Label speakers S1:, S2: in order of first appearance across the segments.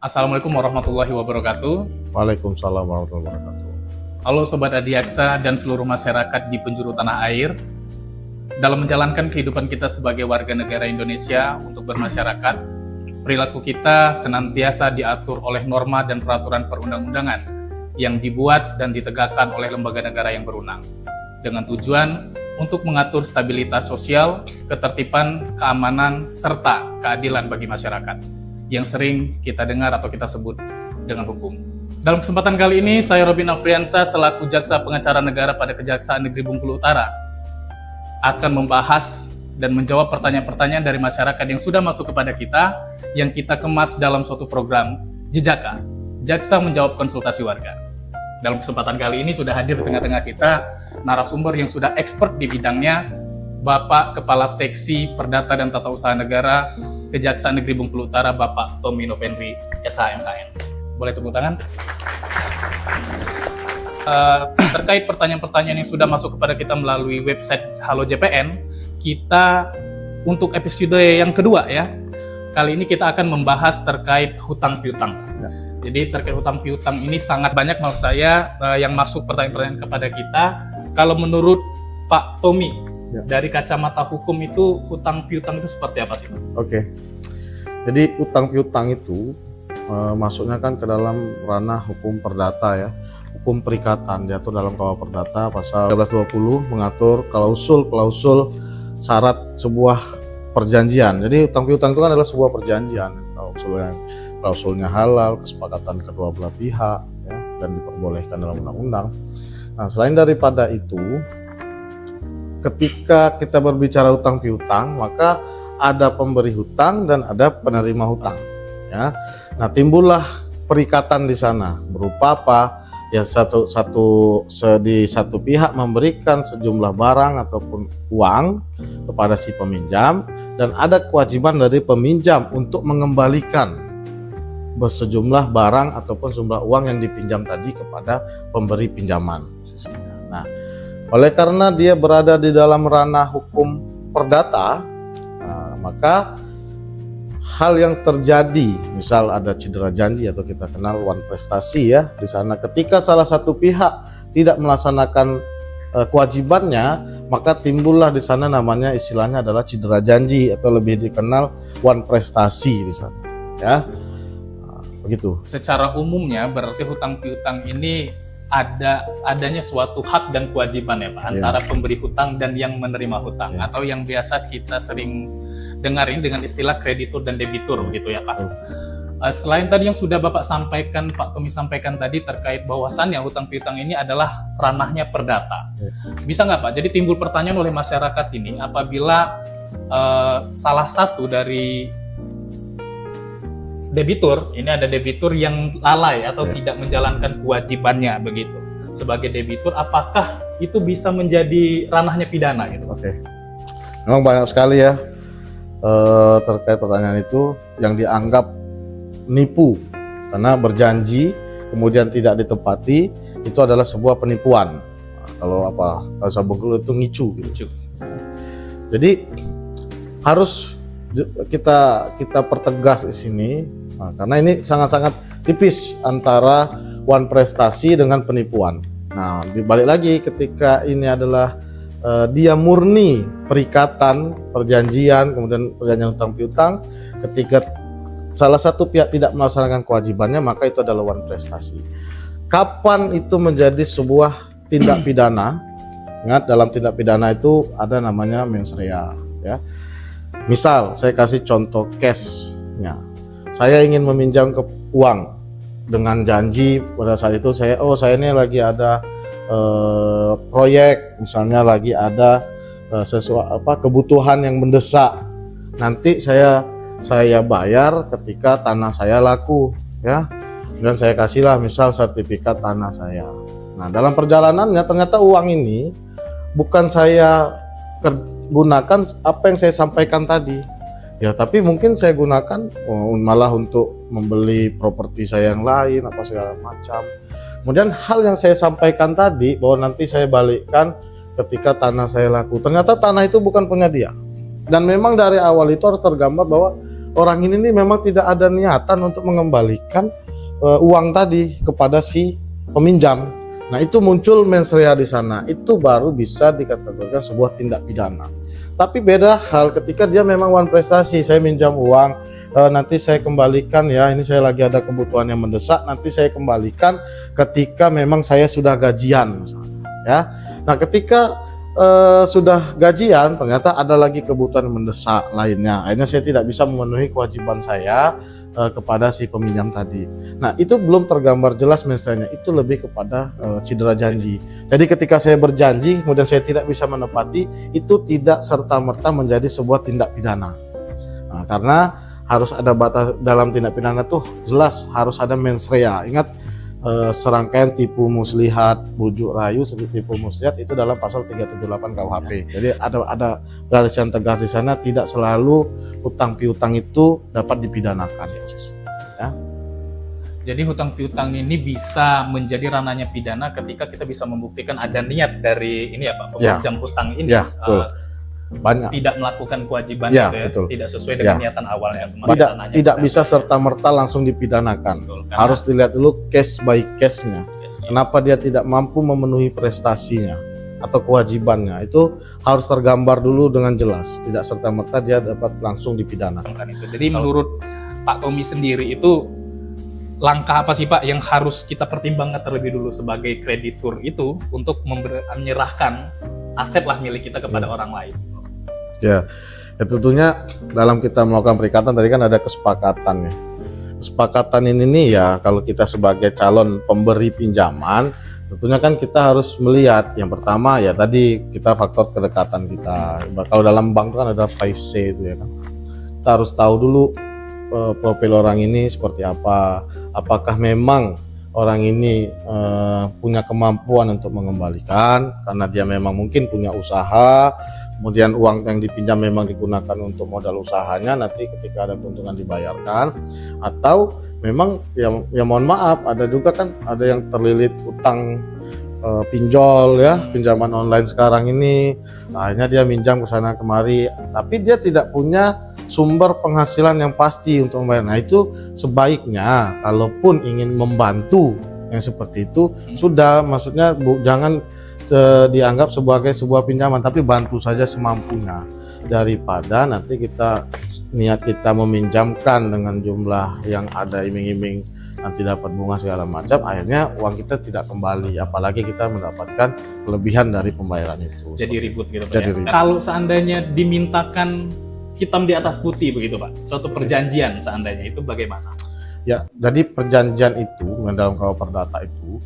S1: Assalamualaikum warahmatullahi wabarakatuh.
S2: Waalaikumsalam warahmatullahi wabarakatuh.
S1: Halo Sobat Adiaksa dan seluruh masyarakat di penjuru tanah air. Dalam menjalankan kehidupan kita sebagai warga negara Indonesia untuk bermasyarakat, perilaku kita senantiasa diatur oleh norma dan peraturan perundang-undangan yang dibuat dan ditegakkan oleh lembaga negara yang berwenang, dengan tujuan untuk mengatur stabilitas sosial, ketertiban, keamanan, serta keadilan bagi masyarakat yang sering kita dengar atau kita sebut dengan hukum. Dalam kesempatan kali ini, saya Robin Afriansa selaku Jaksa Pengacara Negara pada Kejaksaan Negeri Bengkulu Utara akan membahas dan menjawab pertanyaan-pertanyaan dari masyarakat yang sudah masuk kepada kita, yang kita kemas dalam suatu program Jejaka, Jaksa Menjawab Konsultasi Warga. Dalam kesempatan kali ini sudah hadir di tengah-tengah kita narasumber yang sudah expert di bidangnya, Bapak Kepala Seksi Perdata dan Tata Usaha Negara Kejaksaan Negeri Bengkulu Utara, Bapak Tommy Novendri, SHMKN. Boleh tepuk tangan? Terkait pertanyaan-pertanyaan yang sudah masuk kepada kita melalui website Halo JPN, kita untuk episode yang kedua ya, kali ini kita akan membahas terkait hutang piutang. Ya. Jadi terkait hutang piutang ini sangat banyak menurut saya yang masuk pertanyaan-pertanyaan kepada kita. Kalau menurut Pak Tommy, ya, dari kacamata hukum itu hutang piutang itu seperti apa sih?
S2: Oke, jadi hutang piutang itu masuknya kan ke dalam ranah hukum perdata ya, hukum perikatan, diatur dalam KUH Perdata pasal 1320 mengatur klausul-klausul syarat sebuah perjanjian. Jadi hutang piutang itu kan adalah sebuah perjanjian, klausulnya halal, kesepakatan kedua belah pihak ya, dan diperbolehkan dalam undang-undang. Nah, selain daripada itu, ketika kita berbicara hutang piutang, maka ada pemberi hutang dan ada penerima hutang. Ya, nah timbullah perikatan di sana berupa apa? Ya di satu pihak memberikan sejumlah barang ataupun uang kepada si peminjam, dan ada kewajiban dari peminjam untuk mengembalikan sejumlah barang ataupun sejumlah uang yang dipinjam tadi kepada pemberi pinjaman. Nah, oleh karena dia berada di dalam ranah hukum perdata, maka hal yang terjadi, misal ada cedera janji atau kita kenal wan prestasi ya, di sana ketika salah satu pihak tidak melaksanakan kewajibannya, maka timbullah di sana namanya istilahnya adalah cedera janji atau lebih dikenal wan prestasi di sana ya. Begitu.
S1: Secara umumnya berarti hutang piutang ini adanya suatu hak dan kewajiban ya Pak, antara pemberi hutang dan yang menerima hutang, atau yang biasa kita sering dengarin dengan istilah kreditur dan debitur gitu ya Pak. Selain tadi yang sudah Bapak sampaikan, Pak Tommy sampaikan tadi terkait bahwasannya hutang piutang ini adalah ranahnya perdata. Bisa nggak Pak? Jadi timbul pertanyaan oleh masyarakat ini, apabila salah satu dari debitur, ini ada debitur yang lalai atau tidak menjalankan kewajibannya begitu. Sebagai debitur, apakah itu bisa menjadi ranahnya pidana gitu?
S2: Oke. Memang banyak sekali ya terkait pertanyaan itu yang dianggap nipu karena berjanji kemudian tidak ditepati, itu adalah sebuah penipuan. Kalau bahasa Bengkulu itu ngicu gitu. Jadi harus kita pertegas di sini. Nah, karena ini sangat-sangat tipis antara wan prestasi dengan penipuan. Nah, dibalik lagi ketika ini adalah dia murni perikatan, perjanjian, kemudian perjanjian hutang piutang, ketika salah satu pihak tidak melaksanakan kewajibannya, maka itu adalah wan prestasi. Kapan itu menjadi sebuah tindak pidana? Ingat, dalam tindak pidana itu ada namanya mens rea ya. Misal saya kasih contoh case-nya. Saya ingin meminjam uang dengan janji pada saat itu saya ini lagi ada proyek, misalnya lagi ada sesuatu kebutuhan yang mendesak. Nanti saya bayar ketika tanah saya laku ya. Dan saya kasihlah misal sertifikat tanah saya. Nah, dalam perjalanannya ternyata uang ini bukan saya gunakan apa yang saya sampaikan tadi. Ya, tapi mungkin saya gunakan malah untuk membeli properti saya yang lain, apa segala macam. Kemudian hal yang saya sampaikan tadi, bahwa nanti saya balikkan ketika tanah saya laku. Ternyata tanah itu bukan punya dia. Dan memang dari awal itu harus tergambar bahwa orang ini nih memang tidak ada niatan untuk mengembalikan uang tadi kepada si peminjam. Nah, itu muncul mens rea di sana. Itu baru bisa dikategorikan sebuah tindak pidana. Tapi beda hal ketika dia memang one prestasi, saya minjam uang, nanti saya kembalikan ya, ini saya lagi ada kebutuhan yang mendesak, nanti saya kembalikan ketika memang saya sudah gajian misalnya, ya. Nah, ketika sudah gajian ternyata ada lagi kebutuhan mendesak lainnya, akhirnya saya tidak bisa memenuhi kewajiban saya kepada si peminjam tadi. Nah, itu belum tergambar jelas menstrenya, itu lebih kepada cedera janji. Jadi ketika saya berjanji kemudian saya tidak bisa menepati, itu tidak serta-merta menjadi sebuah tindak pidana. Nah, karena harus ada batas dalam tindak pidana tuh, jelas harus ada mens rea. Ingat serangkaian tipu muslihat, bujuk rayu, tipu muslihat itu dalam pasal 378 KUHP. Jadi ada garis yang tegas di sana, tidak selalu hutang piutang itu dapat dipidanakan. Ya.
S1: Jadi hutang piutang ini bisa menjadi ranahnya pidana ketika kita bisa membuktikan ada niat dari ini ya Pak, peminjam hutang ini.
S2: Ya, betul. Banyak
S1: Tidak melakukan kewajiban itu ya,
S2: betul.
S1: Tidak sesuai dengan niatan awalnya.
S2: Tidak bisa serta-merta langsung dipidanakan.
S1: Betul,
S2: harus dilihat dulu case by case-nya. Kenapa dia tidak mampu memenuhi prestasinya atau kewajibannya, itu harus tergambar dulu dengan jelas. Tidak serta-merta dia dapat langsung dipidanakan.
S1: Jadi menurut Pak Tommy sendiri itu langkah apa sih Pak yang harus kita pertimbangkan terlebih dulu sebagai kreditur itu untuk menyerahkan aset lah milik kita kepada orang lain?
S2: Ya, tentunya dalam kita melakukan perikatan tadi kan ada kesepakatan ya. Kesepakatan ini nih ya, kalau kita sebagai calon pemberi pinjaman, tentunya kan kita harus melihat yang pertama ya tadi kita faktor kedekatan kita. Kalau dalam bank itu kan ada 5C itu ya kan. Kita harus tahu dulu profil orang ini seperti apa. Apakah memang orang ini punya kemampuan untuk mengembalikan karena dia memang mungkin punya usaha, kemudian uang yang dipinjam memang digunakan untuk modal usahanya, nanti ketika ada keuntungan dibayarkan, atau memang ya mohon maaf ada juga kan ada yang terlilit utang pinjol ya, pinjaman online sekarang ini, akhirnya dia minjam ke sana kemari tapi dia tidak punya sumber penghasilan yang pasti untuk membayar. Nah, itu sebaiknya kalaupun ingin membantu yang seperti itu sudah, maksudnya jangan dianggap sebagai sebuah pinjaman, tapi bantu saja semampunya, daripada nanti niat kita meminjamkan dengan jumlah yang ada iming-iming nanti dapat bunga segala macam, akhirnya uang kita tidak kembali, apalagi kita mendapatkan kelebihan dari pembayaran itu.
S1: Jadi ribut gitu Pak.
S2: Jadi ribut.
S1: Kalau seandainya dimintakan hitam di atas putih begitu Pak, suatu perjanjian seandainya, itu bagaimana?
S2: Ya, jadi perjanjian itu dalam KUH Perdata itu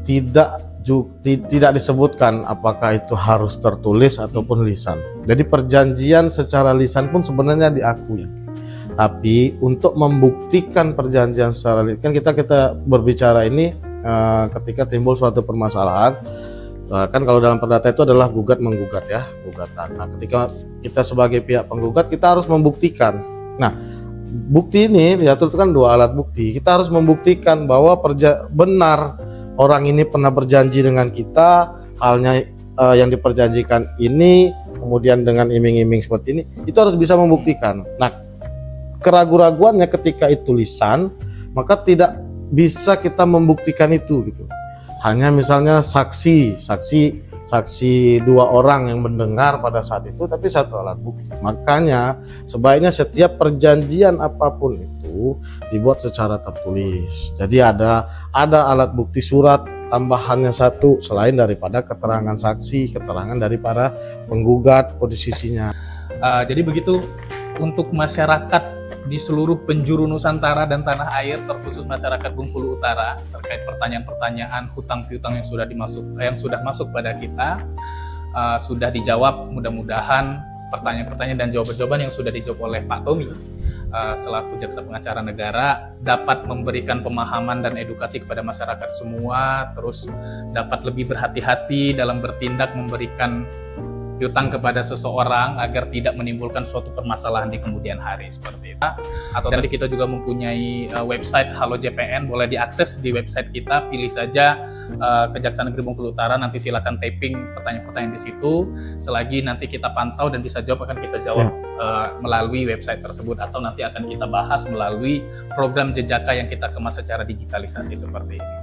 S2: tidak disebutkan apakah itu harus tertulis ataupun lisan. Jadi perjanjian secara lisan pun sebenarnya diakui. Tapi untuk membuktikan perjanjian secara lisan, kan kita berbicara ini ketika timbul suatu permasalahan. Kan kalau dalam perdata itu adalah gugat menggugat ya, gugatan. Nah, ketika kita sebagai pihak penggugat kita harus membuktikan. Nah, bukti ini diatur kan dua alat bukti. Kita harus membuktikan bahwa benar orang ini pernah berjanji dengan kita, halnya yang diperjanjikan ini, kemudian dengan iming-iming seperti ini, itu harus bisa membuktikan. Nah, keraguan-raguannya ketika itu lisan, maka tidak bisa kita membuktikan itu gitu. Hanya misalnya saksi dua orang yang mendengar pada saat itu, tapi satu alat bukti. Makanya sebaiknya setiap perjanjian apapun itu dibuat secara tertulis. Jadi ada alat bukti surat tambahannya satu selain daripada keterangan saksi, keterangan dari para penggugat posisinya.
S1: Jadi begitu untuk masyarakat di seluruh penjuru Nusantara dan tanah air, terkhusus masyarakat Bengkulu Utara, terkait pertanyaan-pertanyaan hutang piutang yang sudah masuk pada kita, sudah dijawab. Mudah-mudahan pertanyaan-pertanyaan dan jawaban-jawaban yang sudah dijawab oleh Pak Tommy selaku Jaksa Pengacara Negara dapat memberikan pemahaman dan edukasi kepada masyarakat semua, terus dapat lebih berhati-hati dalam bertindak, memberikan piutang kepada seseorang agar tidak menimbulkan suatu permasalahan di kemudian hari seperti itu. Atau tadi kita juga mempunyai website Halo JPN, boleh diakses di website kita, pilih saja Kejaksaan Negeri Bengkulu Utara, nanti silakan typing pertanyaan-pertanyaan di situ. Selagi nanti kita pantau dan bisa jawab, akan kita jawab melalui website tersebut, atau nanti akan kita bahas melalui program Jejaka yang kita kemas secara digitalisasi seperti ini.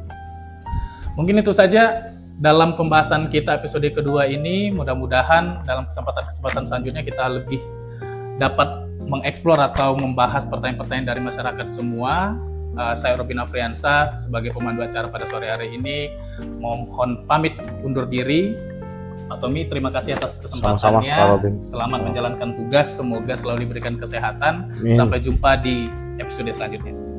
S1: Mungkin itu saja dalam pembahasan kita episode kedua ini. Mudah-mudahan dalam kesempatan selanjutnya kita lebih dapat mengeksplor atau membahas pertanyaan-pertanyaan dari masyarakat semua. Saya Robin Afriansa sebagai pemandu acara pada sore hari ini mohon pamit undur diri. Pak Tommy, terima kasih atas kesempatannya. Selamat menjalankan tugas, semoga selalu diberikan kesehatan. Sampai jumpa di episode selanjutnya.